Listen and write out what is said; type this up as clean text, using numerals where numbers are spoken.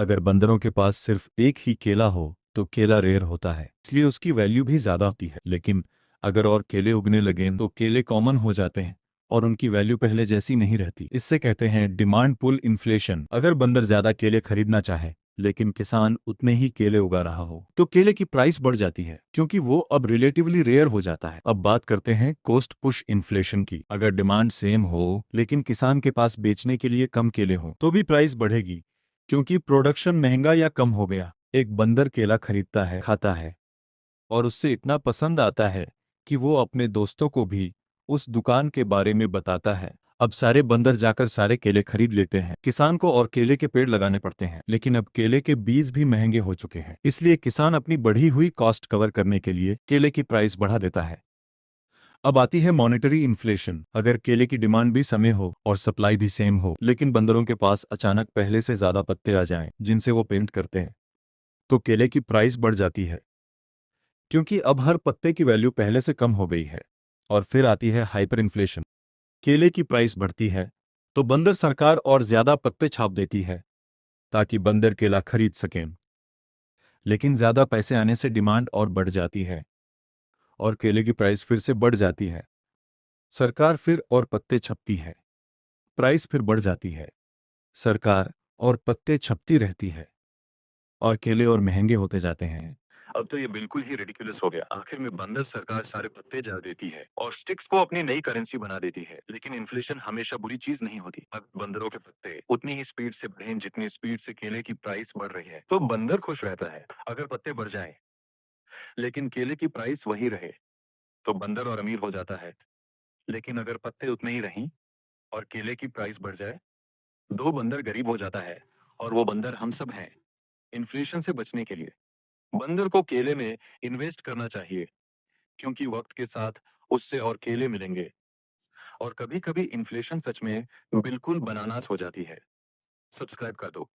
अगर बंदरों के पास सिर्फ एक ही केला हो तो केला रेयर होता है, इसलिए उसकी वैल्यू भी ज़्यादा होती है। लेकिन अगर और केले उगने लगें तो केले कॉमन हो जाते हैं और उनकी वैल्यू पहले जैसी नहीं रहती। इससे कहते हैं डिमांड पुल इन्फ्लेशन। अगर बंदर ज़्यादा केले खरीदना चाहे लेकिन किसान उतने ही केले उगा रहा हो तो केले की प्राइस बढ़ जाती है, क्योंकि वो अब रिलेटिवली रेयर हो जाता है। अब बात करते हैं कॉस्ट पुश इन्फ्लेशन की। अगर डिमांड सेम हो लेकिन किसान के पास बेचने के लिए कम केले हो तो भी प्राइस बढ़ेगी, क्योंकि प्रोडक्शन महंगा या कम हो गया। एक बंदर केला खरीदता है, खाता है और उससे इतना पसंद आता है कि वो अपने दोस्तों को भी उस दुकान के बारे में बताता है। अब सारे बंदर जाकर सारे केले खरीद लेते हैं। किसान को और केले के पेड़ लगाने पड़ते हैं, लेकिन अब केले के बीज भी महंगे हो चुके हैं, इसलिए किसान अपनी बढ़ी हुई कॉस्ट कवर करने के लिए केले की प्राइस बढ़ा देता है। अब आती है मॉनेटरी इन्फ्लेशन। अगर केले की डिमांड भी समय हो और सप्लाई भी सेम हो लेकिन बंदरों के पास अचानक पहले से ज्यादा पत्ते आ जाएं जिनसे वो पेंट करते हैं तो केले की प्राइस बढ़ जाती है, क्योंकि अब हर पत्ते की वैल्यू पहले से कम हो गई है। और फिर आती है हाइपर इन्फ्लेशन। केले की प्राइस बढ़ती है तो बंदर सरकार और ज्यादा पत्ते छाप देती है ताकि बंदर केला खरीद सकें। लेकिन ज्यादा पैसे आने से डिमांड और बढ़ जाती है और केले की प्राइस फिर से बढ़ जाती है। सरकार फिर और पत्ते छपती है, प्राइस फिर बढ़ जाती है। सरकार और पत्ते छपती रहती है और केले और महंगे होते जाते हैं। अब तो ये बिल्कुल ही रिडिकुलस हो गया। आखिर में बंदर सरकार सारे पत्ते जला देती है और स्टिक्स को अपनी नई करेंसी बना देती है। लेकिन इन्फ्लेशन हमेशा बुरी चीज नहीं होती। अब बंदरों के पत्ते उतनी ही स्पीड से बढ़ें जितनी स्पीड से केले की प्राइस बढ़ रही है, तो बंदर खुश रहता है। अगर पत्ते बढ़ जाएं लेकिन केले की प्राइस वही रहे, तो बंदर और अमीर हो जाता है। लेकिन अगर पत्ते उतने ही रहें और केले की प्राइस बढ़ जाए, दो बंदर गरीब हो जाता है। और वो बंदर हम सब हैं। इन्फ्लेशन से बचने के लिए बंदर को केले में इन्वेस्ट करना चाहिए, क्योंकि वक्त के साथ उससे और केले मिलेंगे। और कभी कभी इन्फ्लेशन सच में बिल्कुल बनानास हो जाती है। सब्सक्राइब कर दो।